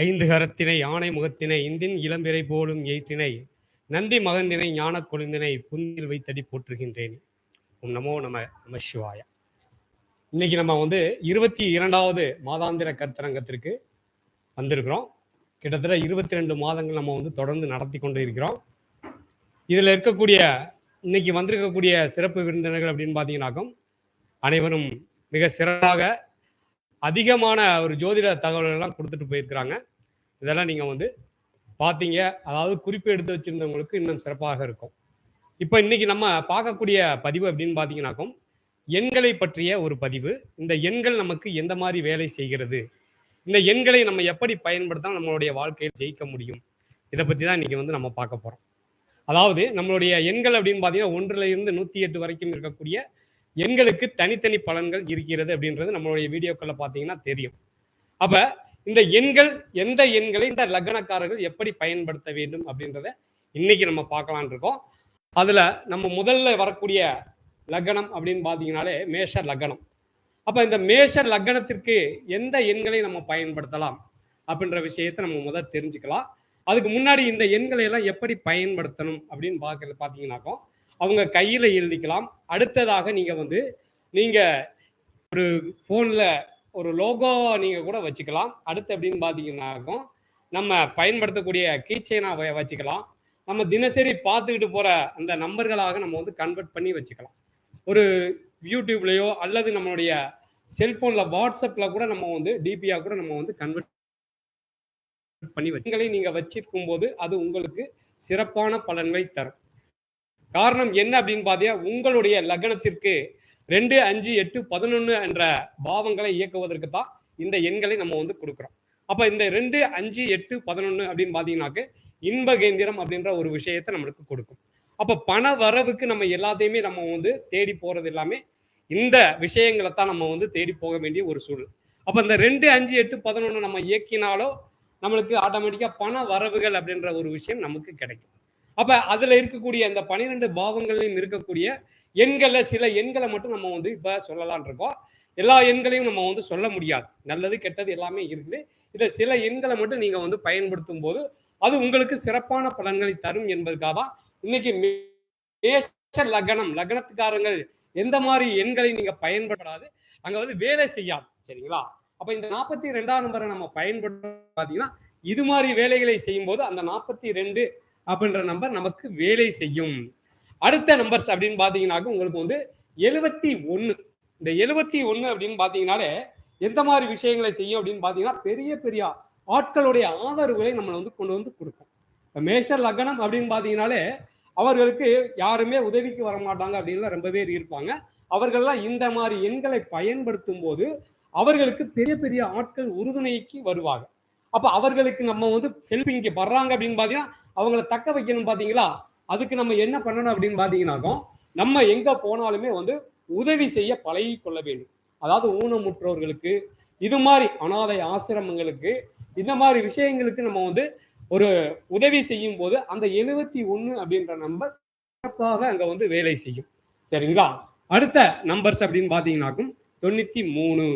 ஐந்து கரத்தினை யானை முகத்தினை இந்தின் இளம்பிறை போலும் எய்த்தினை நந்தி மகந்தினை ஞானக் கொழுந்தினை புந்தில் வைத்தடி போற்றுகின்றேன். ஓம் நமோ நம சிவாய. இன்னைக்கு நம்ம 22வது மாதாந்திர கருத்தரங்கத்திற்கு வந்திருக்கிறோம். கிட்டத்தட்ட 22 மாதங்கள் நம்ம தொடர்ந்து நடத்தி கொண்டு இருக்கிறோம். இதில் இருக்கக்கூடிய இன்னைக்கு வந்திருக்கக்கூடிய சிறப்பு விருந்தினர்கள் அப்படின்னு பார்த்தீங்கன்னாக்கும் அனைவரும் மிக சிறப்பாக அதிகமான ஒரு ஜோதிட தகவல்கள்லாம் கொடுத்துட்டு போயிருக்கிறாங்க. இதெல்லாம் நீங்கள் பார்த்தீங்க, அதாவது குறிப்பு எடுத்து வச்சிருந்தவங்களுக்கு இன்னும் சிறப்பாக இருக்கும். இப்போ இன்னைக்கு நம்ம பார்க்கக்கூடிய பதிவு அப்படின்னு பார்த்தீங்கன்னாக்கும் எண்களை பற்றிய ஒரு பதிவு. இந்த எண்கள் நமக்கு எந்த மாதிரி வேலை செய்கிறது, இந்த எண்களை நம்ம எப்படி பயன்படுத்தினா நம்மளுடைய வாழ்க்கையில் ஜெயிக்க முடியும், இதை பற்றி தான் இன்னைக்கு நம்ம பார்க்க போகிறோம். அதாவது நம்மளுடைய எண்கள் அப்படின்னு பார்த்தீங்கன்னா 1 இருந்து 108 வரைக்கும் இருக்கக்கூடிய எண்களுக்கு தனித்தனி பலன்கள் இருக்கிறது அப்படின்றது நம்மளுடைய வீடியோக்களை பார்த்தீங்கன்னா தெரியும். அப்ப இந்த எண்கள், எந்த எண்களை இந்த லக்னக்காரர்கள் எப்படி பயன்படுத்த வேண்டும் அப்படின்றத இன்னைக்கு நம்ம பார்க்கலான் இருக்கோம். அதுல நம்ம முதல்ல வரக்கூடிய லக்னம் அப்படின்னு பார்த்தீங்கன்னாலே மேஷ லக்னம். அப்ப இந்த மேஷ லக்னத்திற்கு எந்த எண்களை நம்ம பயன்படுத்தலாம் அப்படின்ற விஷயத்தை நம்ம முதல் தெரிஞ்சுக்கலாம். அதுக்கு முன்னாடி இந்த எண்களை எல்லாம் எப்படி பயன்படுத்தணும் அப்படின்னு பார்த்தீங்கன்னாக்கோ அவங்க கையில எழுதிக்கலாம். அடுத்ததாக நீங்க ஒரு போன்ல ஒரு லோகோ நீங்க கூட வச்சுக்கலாம். அடுத்து அப்படின்னு பாத்தீங்கன்னாக்கும் நம்ம பயன்படுத்தக்கூடிய கீச்செயினா வச்சுக்கலாம். நம்ம தினசரி பார்த்துக்கிட்டு போற அந்த நம்பர்களாக நம்ம கன்வெர்ட் பண்ணி வச்சுக்கலாம். ஒரு யூடியூப்லயோ அல்லது நம்மளுடைய செல்போன்ல வாட்ஸ்அப்ல கூட நம்ம டிபியா கூட நம்ம கன்வெர்ட் பண்ணி வச்சுங்களை நீங்க வச்சிருக்கும் போது அது உங்களுக்கு சிறப்பான பலன்களை தரும். காரணம் என்ன அப்படின்னு பார்த்தீங்கன்னா உங்களுடைய லக்னத்திற்கு 2, 5, 8, 11 என்ற பாவங்களை இயக்குவதற்கு தான் இந்த எண்களை நம்ம கொடுக்குறோம். அப்ப இந்த 2, 5, 8, 11 அப்படின்னு பார்த்தீங்கன்னாக்க இன்பகேந்திரம் அப்படின்ற ஒரு விஷயத்தை நம்மளுக்கு கொடுக்கும். அப்ப பண வரவுக்கு நம்ம எல்லாத்தையுமே நம்ம தேடி போறது எல்லாமே இந்த விஷயங்களை தான் நம்ம தேடி போக வேண்டிய ஒரு சூழல். அப்ப இந்த 2, 5, 8, 11 நம்ம இயக்கினாலோ நம்மளுக்கு ஆட்டோமேட்டிக்கா பண வரவுகள் அப்படின்ற ஒரு விஷயம் நமக்கு கிடைக்கும். அப்ப அதுல இருக்கக்கூடிய அந்த 12 பாவங்களையும் இருக்கக்கூடிய எண்களை, சில எண்களை மட்டும் நம்ம இப்ப சொல்லலான் இருக்கோம். எல்லா எண்களையும் நம்ம சொல்ல முடியாது, நல்லது கெட்டது எல்லாமே இருக்குது. இதை சில எண்களை மட்டும் நீங்க பயன்படுத்தும் போது அது உங்களுக்கு சிறப்பான பலன்களை தரும் என்பதற்காக தான் இன்னைக்கு மேஷ லக்னத்துக்காரங்கள் எந்த மாதிரி எண்களை நீங்க பயன்படாது அங்க வேலை செய்யாது. சரிங்களா? அப்ப இந்த 42ஆம் நம்பரை நம்ம பயன்படுத்த பாத்தீங்கன்னா இது மாதிரி வேலைகளை செய்யும் போது அந்த 42 அப்படின்ற நம்பர் நமக்கு வேலை செய்யும். அடுத்த நம்பர்ஸ் அப்படின்னு பாத்தீங்கன்னாக்க உங்களுக்கு 71. இந்த 71 அப்படின்னு பாத்தீங்கன்னாலே எந்த மாதிரி விஷயங்களை செய்யும் அப்படின்னு பாத்தீங்கன்னா பெரிய பெரிய ஆட்களுடைய ஆதரவுகளை நம்ம கொண்டு கொடுக்கும். மேஷ லக்னம் அப்படின்னு பாத்தீங்கன்னாலே அவர்களுக்கு யாருமே உதவிக்கு வர மாட்டாங்க அப்படின்னு ரொம்ப பேர் இருப்பாங்க. அவர்கள்லாம் இந்த மாதிரி எண்களை பயன்படுத்தும் போது அவர்களுக்கு பெரிய பெரிய ஆட்கள் உறுதுணைக்கு வருவாங்க. அப்ப அவர்களுக்கு நம்ம ஹெல்பிங்க வர்றாங்க அப்படின்னு பாத்தீங்கன்னா அவங்கள தக்க வைக்கணும். பாத்தீங்களா? அதுக்கு நம்ம என்ன பண்ணணும் அப்படின்னு பாத்தீங்கன்னாக்கோ நம்ம எங்க போனாலுமே உதவி செய்ய பழகி கொள்ள வேண்டும். அதாவது ஊனமுற்றோர்களுக்கு, இது மாதிரி அனாதை ஆசிரமங்களுக்கு, இந்த மாதிரி விஷயங்களுக்கு நம்ம ஒரு உதவி செய்யும் போது அந்த 71 அப்படின்ற நம்பர் சிறப்பாக அங்க வேலை செய்யும். சரிங்களா? அடுத்த நம்பர்ஸ் அப்படின்னு பாத்தீங்கன்னாக்கும் 93.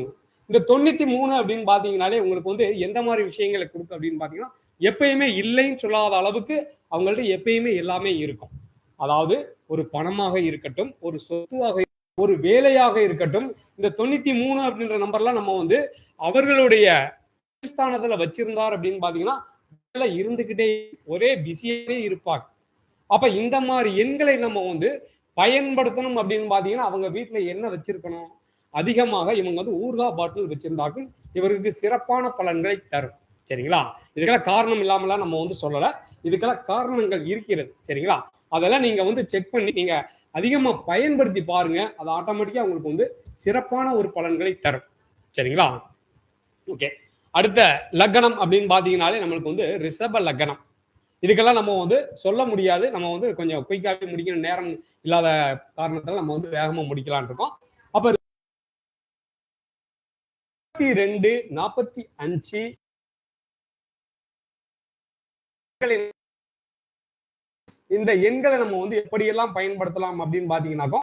இந்த 93 அப்படின்னு பாத்தீங்கன்னாலே உங்களுக்கு எந்த மாதிரி விஷயங்களை கொடுக்கும் அப்படின்னு பாத்தீங்கன்னா எப்பயுமே இல்லைன்னு சொல்லாத அளவுக்கு அவங்கள்ட்ட எப்பயுமே எல்லாமே இருக்கும். அதாவது ஒரு பணமாக இருக்கட்டும், ஒரு சொத்துவாக, ஒரு வேலையாக இருக்கட்டும், இந்த 93 அப்படின்ற நம்பர்லாம் நம்ம அவர்களுடைய ஸ்தானத்துல வச்சிருந்தார் அப்படின்னு பாத்தீங்கன்னா இருந்துகிட்டே ஒரே பிஸியாவே இருப்பாங்க. அப்ப இந்த மாதிரி எண்களை நம்ம பயன்படுத்தணும் அப்படின்னு பாத்தீங்கன்னா அவங்க வீட்டுல என்ன வச்சிருக்கணும், அதிகமாக இவங்க ஊர்கா பாட்டில் வச்சிருந்தாக்கும் இவருக்கு சிறப்பான பலன்களை தரும். சரிங்களா? இதுக்கெல்லாம் காரணம் இல்லாமலாம் நம்ம சொல்லல, இதுக்கெல்லாம் காரணங்கள் இருக்கிறது. சரிங்களா? அதெல்லாம் நீங்க செக் பண்ணி நீங்க அதிகமா பயன்படுத்தி பாருங்க. அது ஆட்டோமேட்டிக்கா உங்களுக்கு சிறப்பான ஒரு பலன்களை தரும். சரிங்களா? ஓகே. அடுத்த லக்னம் அப்படின்னு பாத்தீங்கன்னாலே நம்மளுக்கு ரிஷப லக்னம். இதுக்கெல்லாம் நம்ம சொல்ல முடியாது. நம்ம கொஞ்சம் குயிக்காவே முடிக்கணும், நேரம் இல்லாத காரணத்தால நம்ம வேகமா முடிக்கலான் இருக்கோம். அப்ப 42, 45 இந்த எண்களை நம்ம எப்படியெல்லாம் பயன்படுத்தலாம் அப்படின்னு பாத்தீங்கன்னாக்கோ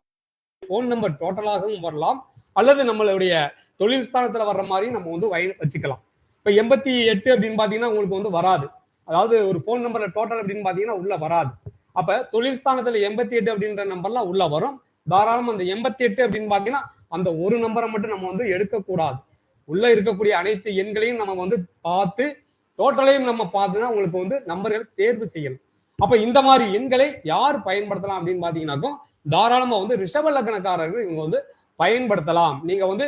போன் நம்பர் டோட்டலாகவும் வரலாம், அல்லது நம்மளுடைய தொழில் ஸ்தானத்துல வர்ற மாதிரி நம்ம வச்சுக்கலாம். இப்ப 88 அப்படின்னு பாத்தீங்கன்னா உங்களுக்கு வந்து வராது. அதாவது ஒரு போன் நம்பர்ல டோட்டல் அப்படின்னு பாத்தீங்கன்னா உள்ள வராது. அப்ப தொழில் ஸ்தானத்துல 88 அப்படின்ற நம்பர்லாம் உள்ள வரும். தாராளமா அந்த 88 அப்படின்னு பாத்தீங்கன்னா அந்த ஒரு நம்பரை மட்டும் நம்ம வந்து எடுக்கக்கூடாது. உள்ள இருக்கக்கூடிய அனைத்து எண்களையும் நம்ம வந்து பார்த்து டோட்டலையும் நம்ம பார்த்துதான் உங்களுக்கு வந்து நம்பர்கள் தேர்வு செய்யணும். அப்ப இந்த மாதிரி எண்களை யார் பயன்படுத்தலாம் அப்படின்னு பாத்தீங்கன்னாக்கும் தாராளமா வந்து ரிஷப லக்னக்காரர்கள் இவங்க வந்து பயன்படுத்தலாம். நீங்க வந்து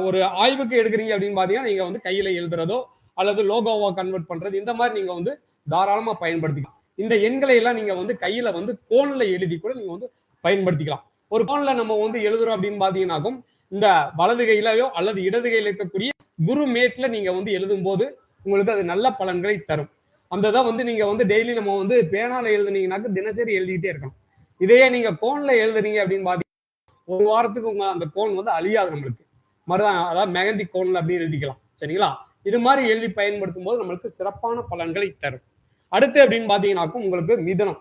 ஒரு ஆய்வுக்கு எடுக்கிறீங்க அப்படின்னு பாத்தீங்கன்னா நீங்க வந்து கையில எழுதுறதோ அல்லது லோகோவா கன்வெர்ட் பண்றது இந்த மாதிரி நீங்க வந்து தாராளமா பயன்படுத்திக்கலாம். இந்த எண்களை எல்லாம் நீங்க வந்து கையில வந்து கோன்ல எழுதி கூட நீங்க வந்து பயன்படுத்திக்கலாம். ஒரு கோன்ல நம்ம வந்து எழுதுறோம் அப்படின்னு பாத்தீங்கன்னாக்கும் இந்த வலது கையிலயோ அல்லது இடது கையில இருக்கக்கூடிய குரு மேட்ல நீங்க வந்து எழுதும் போது உங்களுக்கு அது நல்ல பலன்களை தரும். அந்த இதை வந்து நீங்க வந்து டெய்லி நம்ம வந்து பேனால எழுதுனீங்கன்னாக்க தினசரி எழுதிக்கிட்டே இருக்கணும். இதையே நீங்க கோன்ல எழுதுறீங்க அப்படின்னு பாத்தீங்கன்னா ஒரு வாரத்துக்கு உங்க அந்த கோன் வந்து அழியாது நம்மளுக்கு. மறுதான் அதாவது மெகந்தி கோன்ல அப்படின்னு எழுதிக்கலாம். சரிங்களா? இது மாதிரி எழுதி பயன்படுத்தும் போது நம்மளுக்கு சிறப்பான பலன்களை தரும். அடுத்து அப்படின்னு பாத்தீங்கன்னாக்கும் உங்களுக்கு மிதுனம்.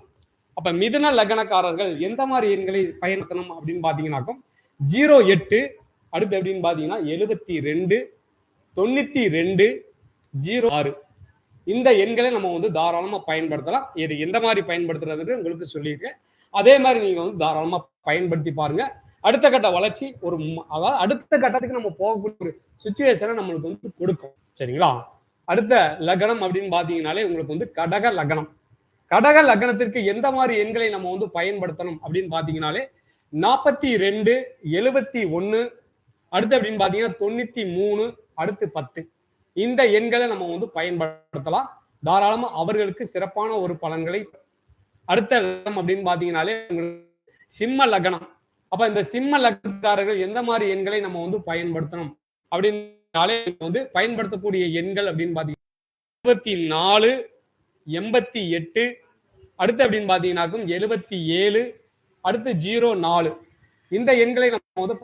அப்ப மிதுன லக்னக்காரர்கள் எந்த மாதிரி எண்களை பயன்படுத்தணும் அப்படின்னு பாத்தீங்கன்னாக்கும் 08 அடுத்து அப்படின்னு பாத்தீங்கன்னா 72 92 06 இந்த எண்களை நம்ம வந்து தாராளமா பயன்படுத்தலாம். இது எந்த மாதிரி பயன்படுத்துறதுன்னு உங்களுக்கு சொல்லியிருக்கேன். அதே மாதிரி நீங்க வந்து தாராளமா பயன்படுத்தி பாருங்க. அடுத்த கட்ட வளர்ச்சி ஒரு அதாவது அடுத்த கட்டத்துக்கு நம்ம போகக்கூடிய ஒரு சுச்சுவேஷனை நம்மளுக்கு வந்து கொடுக்கும். சரிங்களா? அடுத்த லக்னம் அப்படின்னு பாத்தீங்கன்னாலே உங்களுக்கு வந்து கடக லக்னம். கடக லக்னத்திற்கு எந்த மாதிரி எண்களை நம்ம வந்து பயன்படுத்தணும் அப்படின்னு பாத்தீங்கன்னாலே 42 71 அடுத்து அப்படின்னு பாத்தீங்கன்னா 93 அடுத்து 10 இந்த எண்களை நம்ம வந்து பயன்படுத்தலாம். தாராளமா அவர்களுக்கு சிறப்பான ஒரு பலன்களை. அடுத்த லக்னம் அப்படின்னு பாத்தீங்கன்னாலே சிம்ம லக்னம். அப்ப இந்த சிம்ம லக்னக்காரர்கள் எந்த மாதிரி எண்களை நம்ம வந்து பயன்படுத்தணும் அப்படின்னாலே வந்து பயன்படுத்தக்கூடிய எண்கள் அப்படின்னு பாத்தீங்கன்னா 24 88 அடுத்து அப்படின்னு பாத்தீங்கன்னாக்கும் 77 அடுத்து 04 இந்த எண்களை நம்ம வந்து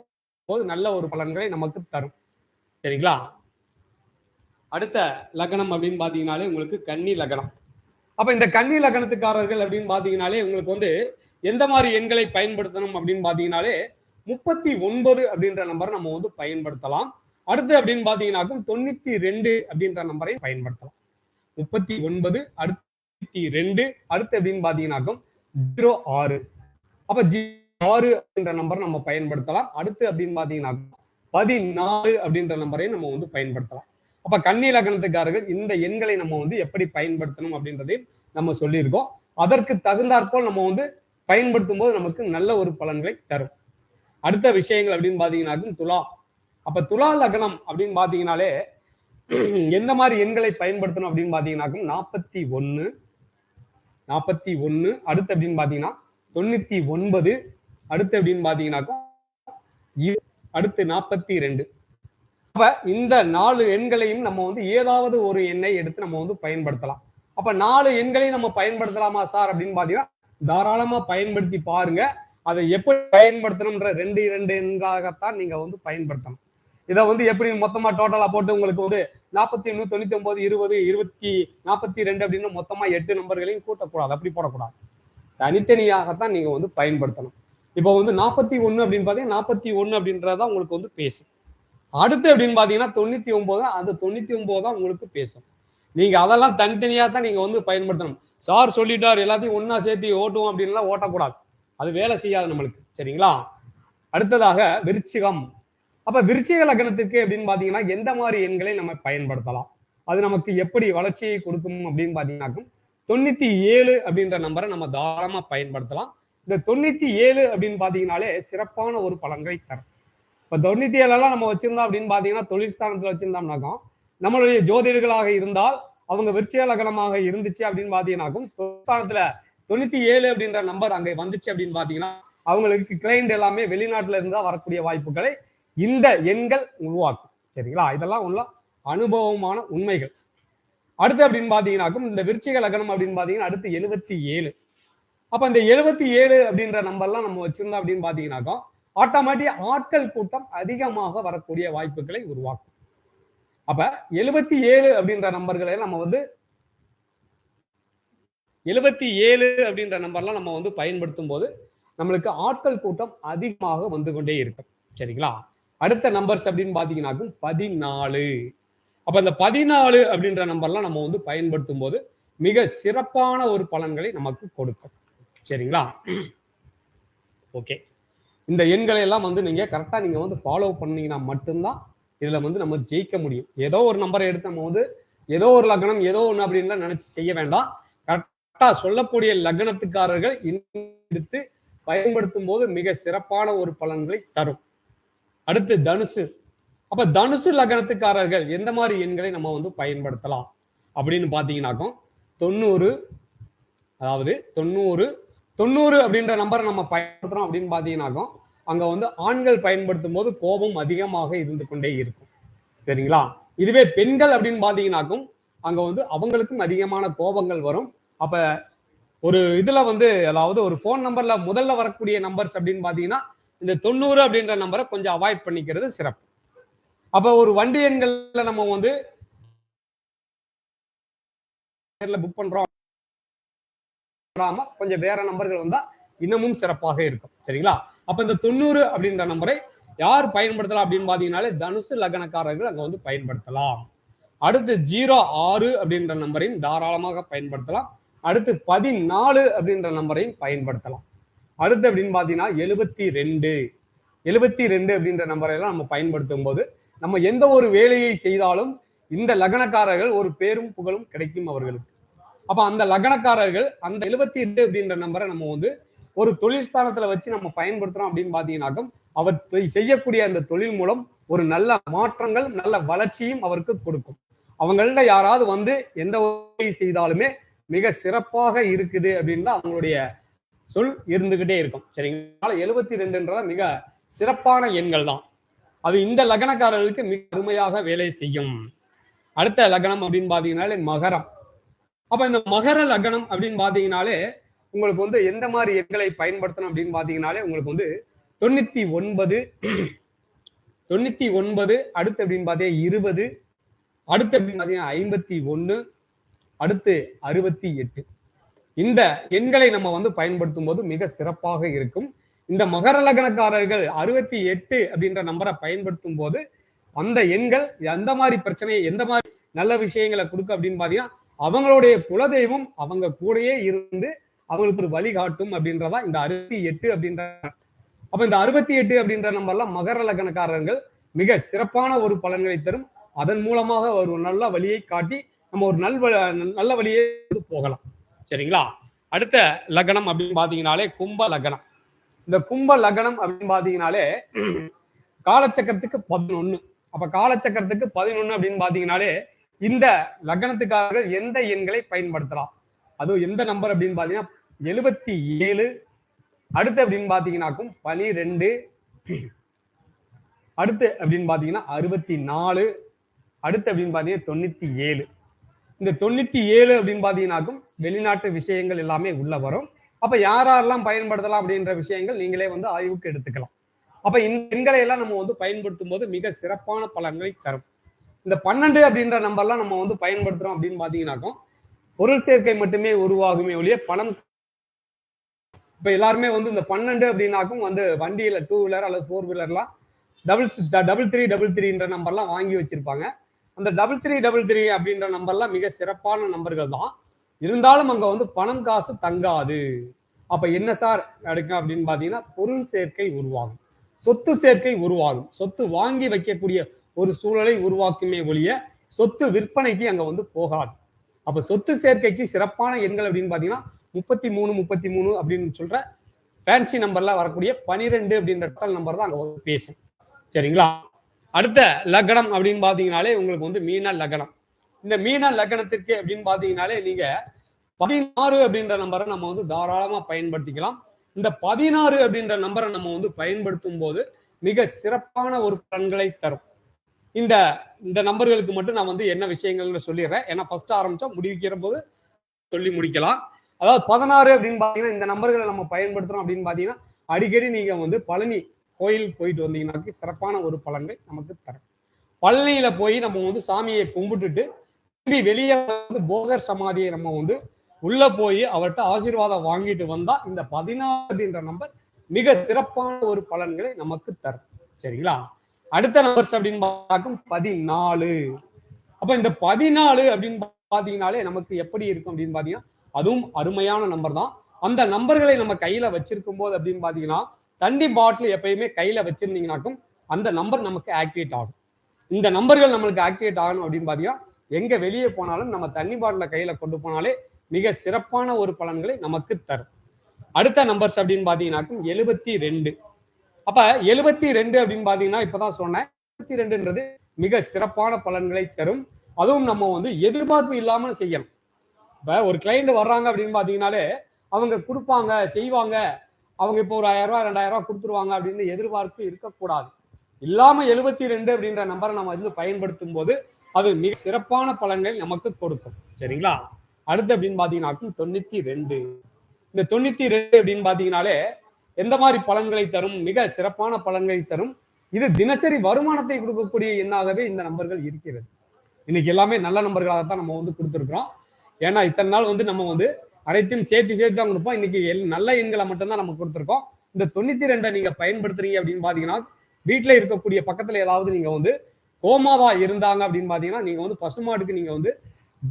போது நல்ல ஒரு பலன்களை நமக்கு தரும். சரிங்களா? அடுத்த லக்னம் அப்படின்னு பாத்தீங்கன்னாலே உங்களுக்கு கன்னி லக்னம். அப்ப இந்த கன்னி லக்னத்துக்காரர்கள் அப்படின்னு பாத்தீங்கன்னாலே உங்களுக்கு வந்து எந்த மாதிரி எண்களை பயன்படுத்தணும் அப்படின்னு பாத்தீங்கன்னாலே 39 அப்படின்ற நம்பரை நம்ம வந்து பயன்படுத்தலாம். அடுத்து அப்படின்னு பாத்தீங்கன்னாக்கும் 92 அப்படின்ற நம்பரை பயன்படுத்தலாம். 39 அடுத்து 2 அடுத்து அப்படின்னு பாத்தீங்கன்னாக்கும் 06 அப்ப 6 அப்படின்ற நம்பரை நம்ம பயன்படுத்தலாம். அடுத்து அப்படின்னு பாத்தீங்கன்னா 14 அப்படின்ற நம்பரையும் நம்ம வந்து பயன்படுத்தலாம். அப்ப கன்னி லக்னத்துக்காரர்கள் இந்த எண்களை நம்ம வந்து எப்படி பயன்படுத்தணும் அப்படின்றதையும் நம்ம சொல்லியிருக்கோம். அதற்கு தகுந்தாற்போல் நம்ம வந்து பயன்படுத்தும் போது நமக்கு நல்ல ஒரு பலன்களை தரும். அடுத்த விஷயங்கள் அப்படின்னு பாத்தீங்கன்னாக்கும் துலா. அப்ப துலா லக்னம் அப்படின்னு பாத்தீங்கன்னாலே எந்த மாதிரி எண்களை பயன்படுத்தணும் அப்படின்னு பாத்தீங்கன்னாக்கும் 41 அடுத்து அப்படின்னு பாத்தீங்கன்னா 99 அடுத்து அப்படின்னு பாத்தீங்கன்னாக்கும் அடுத்து 42 அப்ப இந்த 4 எண்களையும் நம்ம வந்து ஏதாவது ஒரு எண்ணை எடுத்து நம்ம வந்து பயன்படுத்தலாம். அப்ப 4 எண்களையும் நம்ம பயன்படுத்தலாமா சார் அப்படின்னு பாத்தீங்கன்னா தாராளமா பயன்படுத்தி பாருங்க. அதை எப்படி பயன்படுத்தணும்ன்ற 2 எண்களாகத்தான் நீங்க வந்து பயன்படுத்தணும். இதை வந்து எப்படி மொத்தமா டோட்டலா போட்டு உங்களுக்கு வந்து 41 99 20 20 42 அப்படின்னு மொத்தமா 8 நம்பர்களையும் கூட்டக்கூடாது. அப்படி போடக்கூடாது. தனித்தனியாகத்தான் நீங்க வந்து பயன்படுத்தணும். இப்போ வந்து 41 அப்படின்னு பாத்தீங்கன்னா 41 அப்படின்றதான் உங்களுக்கு வந்து பேசும். அடுத்து அப்படின்னு பாத்தீங்கன்னா 99 அந்த 99 தான் உங்களுக்கு பேசும். நீங்க அதெல்லாம் தனித்தனியா தான் நீங்க வந்து பயன்படுத்தணும். சார் சொல்லிட்டார் எல்லாத்தையும் ஒன்னா சேர்த்து ஓட்டுவோம் அப்படின்லாம் ஓட்டக்கூடாது. அது வேலை செய்யாது நம்மளுக்கு. சரிங்களா? அடுத்ததாக விருச்சிகம். அப்ப விருச்சிக லக்னத்துக்கு அப்படின்னு பாத்தீங்கன்னா எந்த மாதிரி எண்களை நம்ம பயன்படுத்தலாம், அது நமக்கு எப்படி வளர்ச்சியை கொடுக்கும் அப்படின்னு பாத்தீங்கன்னாக்கும் 97 அப்படின்ற நம்பரை நம்ம தாராளமா பயன்படுத்தலாம். இந்த 97 அப்படின்னு பாத்தீங்கன்னாலே சிறப்பான ஒரு பலன்களை தரும். இப்ப 97 எல்லாம் நம்ம வச்சிருந்தோம் அப்படின்னு பாத்தீங்கன்னா தொழில் ஸ்தானத்துல வச்சிருந்தோம்னாக்கும் நம்மளுடைய ஜோதிடர்களாக இருந்தால் அவங்க விருச்சிக லக்னமாக இருந்துச்சு அப்படின்னு பாத்தீங்கன்னாக்கும் ஸ்தானத்துல 97 அப்படின்ற நம்பர் அங்க வந்துச்சு அப்படின்னு பாத்தீங்கன்னா அவங்களுக்கு கிளைண்ட் எல்லாமே வெளிநாட்டுல இருந்தா வரக்கூடிய வாய்ப்புகளை இந்த எண்கள் உருவாக்கும். சரிங்களா? இதெல்லாம் உள்ள அனுபவமான உண்மைகள். அடுத்து அப்படின்னு பாத்தீங்கன்னாக்கும் இந்த விருச்சிக லக்னம் அப்படின்னு பாத்தீங்கன்னா அடுத்து 77. அப்ப இந்த 77 அப்படின்ற நம்பர்லாம் நம்ம வச்சிருந்தோம் அப்படின்னு பாத்தீங்கன்னாக்கும் ஆட்டோமேட்டிக் ஆட்கள் கூட்டம் அதிகமாக வரக்கூடிய வாய்ப்புகளை உருவாக்கும். அப்ப 77 அப்படின்ற நம்பர்களை நம்ம வந்து 77 அப்படின்ற நம்பர்லாம் நம்ம வந்து பயன்படுத்தும் போது நம்மளுக்கு ஆட்கள் கூட்டம் அதிகமாக வந்து கொண்டே இருக்கும். சரிங்களா? அடுத்த நம்பர்ஸ் அப்படின்னு பாத்தீங்கன்னாக்கும் 14 அப்ப இந்த 14 அப்படின்ற நம்பர்லாம் நம்ம வந்து பயன்படுத்தும் போது மிக சிறப்பான ஒரு பலன்களை நமக்கு கொடுக்கும். சரிங்களா? ஓகே. இந்த எண்களை எல்லாம் வந்து நீங்க கரெக்டா நீங்க வந்து ஃபாலோ பண்ணீங்கன்னா மட்டும்தான் இதுல வந்து நம்ம ஜெயிக்க முடியும். ஏதோ ஒரு நம்பரை எடுத்து நம்ம வந்து ஏதோ ஒரு லக்னம் ஏதோ ஒண்ணு அப்படின்லாம் நினைச்சு செய்ய வேண்டாம். கரெக்டா சொல்லக்கூடிய லக்னத்துக்காரர்கள் எடுத்து பயன்படுத்தும் போது மிக சிறப்பான ஒரு பலன்களை தரும். அடுத்து தனுசு. அப்ப தனுசு லக்னத்துக்காரர்கள் எந்த மாதிரி எண்களை நம்ம வந்து பயன்படுத்தலாம் அப்படின்னு பாத்தீங்கன்னாக்கும் 90, அதாவது 90 அப்படின்ற நம்பரை நம்ம பயன்படுத்துறோம் அப்படின்னு பாத்தீங்கன்னாக்கும் அங்க வந்து ஆண்கள் பயன்படுத்தும் போது கோபம் அதிகமாக இருந்து கொண்டே இருக்கும். சரிங்களா? இதுவே பெண்கள் அப்படின்னு பாத்தீங்கன்னாக்கும் அங்க வந்து அவங்களுக்கும் அதிகமான கோபங்கள் வரும். அப்ப ஒரு இதுல வந்து அதாவது ஒரு போன் நம்பர்ல முதல்ல வரக்கூடிய நம்பர்ஸ் அப்படின்னு பாத்தீங்கன்னா இந்த 90 அப்படின்ற நம்பரை கொஞ்சம் அவாய்ட் பண்ணிக்கிறது சிறப்பு. அப்ப ஒரு வண்டி எண்கள்ல நம்ம வந்து புக் பண்றோம் கொஞ்சம் வேற நம்பர்கள் வந்தா இன்னமும் சிறப்பாக இருக்கும். சரிங்களா? அப்ப இந்த 90 அப்படின்ற நம்பரை யார் பயன்படுத்தலாம் அப்படின்னு பாத்தீங்கன்னாலே தனுசு லக்னக்காரர்கள் அங்க வந்து பயன்படுத்தலாம். அடுத்து 06 அப்படின்ற நம்பரையும் தாராளமாக பயன்படுத்தலாம். அடுத்து 14 அப்படின்ற நம்பரையும் பயன்படுத்தலாம். அடுத்து அப்படின்னு பாத்தீங்கன்னா 72 அப்படின்ற நம்பரை எல்லாம் நம்ம பயன்படுத்தும் போது நம்ம எந்த ஒரு வேலையை செய்தாலும் இந்த லக்னக்காரர்கள் ஒரு பேரும் புகழும் கிடைக்கும் அவர்களுக்கு. அப்ப அந்த லக்னக்காரர்கள் அந்த 72 அப்படின்ற நம்பரை நம்ம வந்து ஒரு தொழில் ஸ்தானத்துல வச்சு நம்ம பயன்படுத்துறோம் அப்படின்னு பாத்தீங்கன்னாக்கும் அவர் செய்யக்கூடிய அந்த தொழில் மூலம் ஒரு நல்ல மாற்றங்கள் நல்ல வளர்ச்சியும் அவருக்கு கொடுக்கும். அவங்கள்ட்ட யாராவது வந்து எந்த வேலையை செய்தாலுமே மிக சிறப்பாக இருக்குது அப்படின்னு அவங்களுடைய சொல் இருந்துகிட்டே இருக்கும். சரிங்களா? 72ன்றத மிக சிறப்பான எண்கள் தான். அது இந்த லக்னக்காரர்களுக்கு மிக அருமையாக வேலை செய்யும். அடுத்த லக்னம் அப்படின்னு பாத்தீங்கன்னாலே மகரம். அப்ப இந்த மகர லக்னம் அப்படின்னு பாத்தீங்கன்னாலே உங்களுக்கு வந்து எந்த மாதிரி எண்களை பயன்படுத்தணும் அப்படின்னு பாத்தீங்கன்னாலே உங்களுக்கு வந்து 99 அடுத்து அப்படின்னு பாத்தீங்கன்னா 20 அடுத்து அப்படின்னு பாத்தீங்கன்னா 51 அடுத்து 68 இந்த எண்களை நம்ம வந்து பயன்படுத்தும் போது மிக சிறப்பாக இருக்கும். இந்த மகர லக்னக்காரர்கள் 68 அப்படின்ற நம்பரை பயன்படுத்தும் போது அந்த எண்கள் எந்த மாதிரி பிரச்சனையை எந்த மாதிரி நல்ல விஷயங்களை கொடுக்க அப்படின்னு பாத்தீங்கன்னா அவங்களுடைய குலதெய்வம் அவங்க கூடயே இருந்து அவங்களுக்கு ஒரு வழிகாட்டும் அப்படின்றதா இந்த 68 அப்படின்ற. அப்ப இந்த 68 அப்படின்ற நம்பர்லாம் மகர லக்னக்காரர்கள் மிக சிறப்பான ஒரு பலன்களை தரும். அதன் மூலமாக ஒரு நல்ல வழியை காட்டி நம்ம ஒரு நல்ல வழியை போகலாம். சரிங்களா? அடுத்த லக்னம் அப்படின்னு பாத்தீங்கன்னாலே கும்ப லக்னம். இந்த கும்ப லக்னம் அப்படின்னு பாத்தீங்கன்னாலே காலச்சக்கரத்துக்கு 11. அப்ப காலச்சக்கரத்துக்கு 11 அப்படின்னு பாத்தீங்கன்னாலே இந்த லக்னத்துக்காரர்கள் எந்த எண்களை பயன்படுத்தலாம்? அதுவும் எந்த நம்பர் அப்படின்னு பாத்தீங்கன்னா 77 அடுத்து அப்படின்னு பாத்தீங்கன்னாக்கும் 12 அடுத்து அப்படின்னு பாத்தீங்கன்னா 64 அடுத்து அப்படின்னு பாத்தீங்கன்னா 97. இந்த 97 அப்படின்னு பாத்தீங்கன்னாக்கும் வெளிநாட்டு விஷயங்கள் எல்லாமே உள்ள வரும். அப்ப யாரெல்லாம் பயன்படுத்தலாம் அப்படின்ற விஷயங்கள் நீங்களே வந்து ஆய்வுக்கு எடுத்துக்கலாம். அப்ப இந்த எண்களை எல்லாம் நம்ம வந்து பயன்படுத்தும் போது மிக சிறப்பான பலன்களை தரும். இந்த 12 அப்படின்ற நம்பர்லாம் நம்ம வந்து பயன்படுத்துறோம் அப்படின்னு பாத்தீங்கன்னாக்கும் பொருள் சேர்க்கை மட்டுமே உருவாகுமே ஒழிய பணம். இப்ப எல்லாருமே வந்து இந்த 12 அப்படின்னாக்கும் வந்து வண்டியில 2 வீலர் அல்லது 4 வீலர்லாம் 3333 நம்பர்லாம் வாங்கி வச்சிருப்பாங்க. அந்த 3333 அப்படின்ற நம்பர்லாம் மிக சிறப்பான நம்பர்கள் தான். இருந்தாலும் அங்க வந்து பணம் காசு தங்காது. அப்ப என்ன சார் எடுக்கும் அப்படின்னு பாத்தீங்கன்னா பொருள் சேர்க்கை உருவாகும், சொத்து சேர்க்கை உருவாகும், சொத்து வாங்கி வைக்கக்கூடிய ஒரு சூழலை உருவாக்குமே ஒழிய சொத்து விற்பனைக்கு அங்க வந்து போகாது. அப்ப சொத்து சேர்க்கைக்கு சிறப்பான எண்கள் அப்படின்னு பாத்தீங்கன்னா 33 அப்படின்னு சொல்ற ஃபேன்சி நம்பர்ல வரக்கூடிய 12 அப்படின்ற நம்பர் தான் அங்க பேசும். சரிங்களா? அடுத்த லக்னம் அப்படின்னு பாத்தீங்கன்னாலே உங்களுக்கு வந்து மீன லக்னம். இந்த மீன லக்னத்திற்கு அப்படின்னு பாத்தீங்கன்னாலே நீங்க 16 அப்படின்ற நம்பரை நம்ம வந்து தாராளமா பயன்படுத்திக்கலாம். இந்த 16 அப்படின்ற நம்பரை நம்ம வந்து பயன்படுத்தும் போது மிக சிறப்பான ஒரு பலன்களை தரும். இந்த நம்பர்களுக்கு மட்டும் நான் வந்து என்ன விஷயங்கள்னு சொல்லிடுறேன். ஏன்னா ஃபர்ஸ்ட் ஆரம்பிச்சா முடிவிக்கிற போது சொல்லி முடிக்கலாம். அதாவது 16 அப்படின்னு பாத்தீங்கன்னா இந்த நம்பர்களை நம்ம பயன்படுத்துறோம் அப்படின்னு பாத்தீங்கன்னா அடிக்கடி நீங்க வந்து பழனி கோயில் போயிட்டு வந்தீங்கன்னாக்கி சிறப்பான ஒரு பலன்கள் நமக்கு தரும். பழனியில போய் நம்ம வந்து சாமியை கும்பிட்டுட்டு திரும்பி வெளியே வந்து போகர் சமாதியை நம்ம வந்து உள்ள போய் அவர்கிட்ட ஆசீர்வாதம் வாங்கிட்டு வந்தா இந்த 16 அப்படின்ற நம்பர் மிக சிறப்பான ஒரு பலன்களை நமக்கு தரும். சரிங்களா? அடுத்த நம்பர்ஸ் அப்படின்னு பார்க்கும் 14. அப்ப இந்த 14 அப்படின்னு பாத்தீங்கன்னாலே நமக்கு எப்படி இருக்கும் அப்படின்னு பாத்தீங்கன்னா அதுவும் அருமையான நம்பர் தான். அந்த நம்பர்களை நம்ம கையில வச்சிருக்கும் போது அப்படின்னு பாத்தீங்கன்னா தண்ணி பாட்டில் எப்பயுமே கையில வச்சிருந்தீங்கன்னாக்கும் அந்த நம்பர் நமக்கு ஆக்டிவேட் ஆகும். இந்த நம்பர்கள் நம்மளுக்கு ஆக்டிவேட் ஆகணும் அப்படின்னு பாத்தீங்கன்னா எங்க வெளியே போனாலும் நம்ம தண்ணி பாட்டில கையில கொண்டு போனாலே மிக சிறப்பான ஒரு பலன்களை நமக்கு தரும். அடுத்த நம்பர்ஸ் அப்படின்னு பாத்தீங்கன்னாக்கும் 72. அப்ப 72 அப்படின்னு பாத்தீங்கன்னா இப்பதான் சொன்னேன், 72ன்றது மிக சிறப்பான பலன்களை தரும். அதுவும் நம்ம வந்து எதிர்பார்ப்பு இல்லாமல் செய்யணும். இப்ப ஒரு கிளைண்ட் வர்றாங்க அப்படின்னு பாத்தீங்கன்னாலே அவங்க கொடுப்பாங்க செய்வாங்க, அவங்க இப்போ ஒரு 1000 ரூபாய் 2000 ரூபாய் கொடுத்துருவாங்க அப்படின்னு எதிர்பார்ப்பு இருக்கக்கூடாது. இல்லாம 72 அப்படின்ற நம்பரை நம்ம வந்து பயன்படுத்தும் போது அது மிக சிறப்பான பலன்கள் நமக்கு கொடுக்கும். சரிங்களா? அடுத்து அப்படின்னு பாத்தீங்கன்னா 92. இந்த 92 அப்படின்னு பாத்தீங்கன்னாலே எந்த மாதிரி பலன்களை தரும்? மிக சிறப்பான பலன்களை தரும். இது தினசரி வருமானத்தை கொடுக்கக்கூடிய எண்ணாகவே இந்த நம்பர்கள் இருக்கிறது. இன்னைக்கு எல்லாமே நல்ல நம்பர்களாகத்தான் நம்ம வந்து கொடுத்துருக்கிறோம். ஏன்னா இத்தனை நாள் வந்து நம்ம வந்து அனைத்தையும் சேர்த்து தான் கொடுப்போம். இன்னைக்கு நல்ல எண்களை மட்டும்தான் நம்ம கொடுத்துருக்கோம். இந்த 92 நீங்க பயன்படுத்துறீங்க அப்படின்னு பாத்தீங்கன்னா வீட்டுல இருக்கக்கூடிய பக்கத்துல ஏதாவது நீங்க வந்து கோமாதா இருந்தாங்க அப்படின்னு பாத்தீங்கன்னா நீங்க வந்து பசுமாட்டுக்கு நீங்க வந்து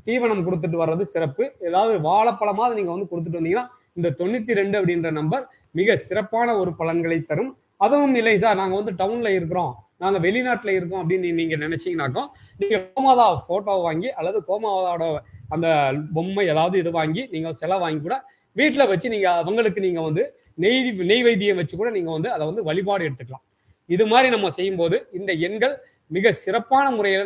தீவனம் கொடுத்துட்டு வர்றது சிறப்பு. ஏதாவது வாழைப்பழமாவது நீங்க வந்து கொடுத்துட்டு வந்தீங்கன்னா இந்த 92 அப்படின்ற நம்பர் மிக சிறப்பான ஒரு பலன்களை தரும். அதுவும் இல்லை சார் நாங்க வந்து டவுன்ல இருக்கிறோம், நாங்க வெளிநாட்டுல இருக்கோம் அப்படின்னு நீங்க நினைச்சீங்கன்னாக்கும் நீங்க கோமாதா போட்டோ வாங்கி அல்லது கோமாதாவோட அந்த பொம்மை ஏதாவது இது வாங்கி நீங்க செலை வாங்கி கூட வீட்டுல வச்சு நீங்க அவங்களுக்கு நீங்க வந்து நெய் வைத்தியம் வச்சு கூட நீங்க வந்து அதை வந்து வழிபாடு எடுத்துக்கலாம். இது மாதிரி நம்ம செய்யும் போது இந்த எண்கள் மிக சிறப்பான முறையில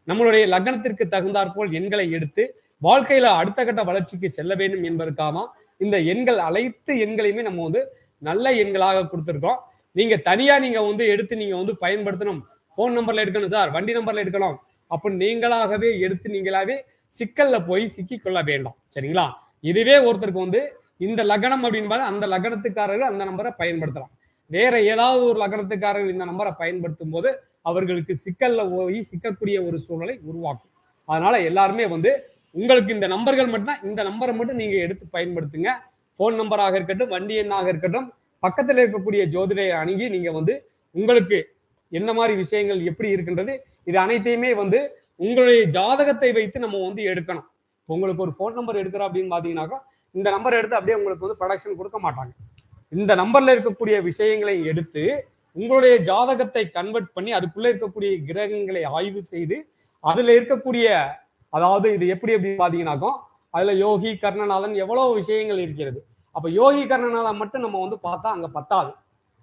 நம்மளுடைய லக்னத்திற்கு தகுந்தாற்போல் எண்களை எடுத்து வாழ்க்கையில அடுத்த கட்ட வளர்ச்சிக்கு செல்ல வேண்டும் என்பதற்காக இந்த எண்கள் அனைத்து எண்களையுமே நம்ம வந்து நல்ல எண்களாக கொடுத்துருக்கோம். நீங்க தனியா நீங்க வந்து எடுத்து நீங்க வந்து பயன்படுத்தணும், போன் நம்பர்ல எடுக்கணும் சார், வண்டி நம்பர்ல எடுக்கணும் அப்படின்னு நீங்களாகவே எடுத்து நீங்களாவே சிக்கல்ல போய் சிக்கி கொள்ள வேண்டாம். சரிங்களா? இதுவே ஒருத்தருக்கு வந்து இந்த லக்னம் அப்படின்னு அந்த லக்னத்துக்காரர்கள் அந்த நம்பரை பயன்படுத்தலாம். வேற ஏதாவது ஒரு லக்னத்துக்காரர்கள் இந்த நம்பரை பயன்படுத்தும் போது அவர்களுக்கு சிக்கல்ல போய் சிக்கக்கூடிய ஒரு சூழ்நிலை உருவாக்கும். அதனால எல்லாருமே வந்து உங்களுக்கு இந்த நம்பர்கள் மட்டும் இந்த நம்பரை மட்டும் நீங்க எடுத்து பயன்படுத்துங்க. போன் நம்பராக இருக்கட்டும், வண்டி எண்ணாக இருக்கட்டும், பக்கத்துல இருக்கக்கூடிய ஜோதிடரை அணுகி நீங்க வந்து உங்களுக்கு என்ன மாதிரி விஷயங்கள் எப்படி இருக்கின்றது இது அனைத்தையுமே வந்து உங்களுடைய ஜாதகத்தை வைத்து நம்ம வந்து எடுக்கணும். உங்களுக்கு ஒரு போன் நம்பர் எடுக்கிறோம் அப்படின்னு பாத்தீங்கன்னாக்கா இந்த நம்பர் எடுத்து அப்படியே உங்களுக்கு வந்து ப்ரொடக்ஷன் கொடுக்க மாட்டாங்க. இந்த நம்பர்ல இருக்கக்கூடிய விஷயங்களை எடுத்து உங்களுடைய ஜாதகத்தை கன்வெர்ட் பண்ணி அதுக்குள்ள இருக்கக்கூடிய கிரகங்களை ஆய்வு செய்து அதுல இருக்கக்கூடிய அதாவது இது எப்படி அப்படின்னு பாத்தீங்கன்னாக்கா அதுல யோகி கர்ணநாதன் எவ்வளவு விஷயங்கள் இருக்கிறது. அப்ப யோகி கர்ணநாதன் மட்டும் நம்ம வந்து பார்த்தா அங்க பத்தாது.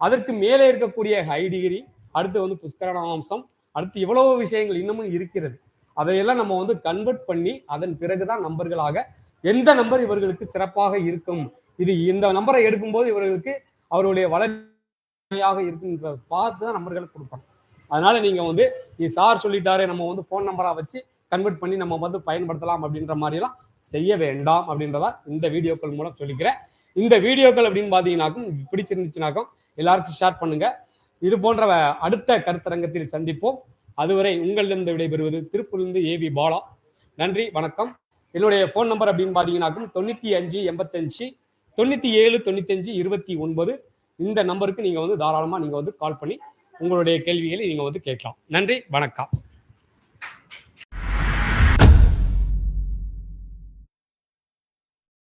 அதற்கு மேலே இருக்கக்கூடிய ஹைடிகிரி, அடுத்து வந்து புஷ்கரண வம்சம், அடுத்து எவ்வளவு விஷயங்கள் இன்னமும் இருக்கிறது. அதையெல்லாம் நம்ம வந்து கன்வெர்ட் பண்ணி அதன் பிறகுதான் நம்பர்களாக எந்த நம்பர் இவர்களுக்கு சிறப்பாக இருக்கும், இது இந்த நம்பரை எடுக்கும்போது இவர்களுக்கு அவருடைய வளர்ச்சியாக இருக்குன்ற பார்த்து தான் நம்பர்களை கொடுப்பாங்க. அதனால நீங்க வந்து சார் சொல்லிட்டாரு நம்ம வந்து போன் நம்பரா வச்சு கன்வெர்ட் பண்ணி நம்ம வந்து பயன்படுத்தலாம் அப்படின்ற மாதிரிலாம் செய்ய வேண்டாம் அப்படின்றதா இந்த வீடியோக்கள் மூலம் சொல்லிக்கிறேன். இந்த வீடியோக்கள் அப்படின்னு பாத்தீங்கன்னாக்கும் பிடிச்சிருந்துச்சுனாக்கும் எல்லாருக்கும் ஷேர் பண்ணுங்க. இது போன்ற அடுத்த கருத்தரங்கத்தில் சந்திப்போம். அதுவரை உங்களிடம் விடைபெறுவது திருப்பூரிலிருந்து ஏவி பாலா. நன்றி, வணக்கம். என்னுடைய போன் நம்பர் அப்படின்னு பாத்தீங்கன்னாக்கும் 95 85 97 95 29. இந்த நம்பருக்கு நீங்க வந்து தாராளமா நீங்க வந்து கால் பண்ணி உங்களுடைய கேள்விகளை நீங்க வந்து கேட்கலாம். நன்றி, வணக்கம்.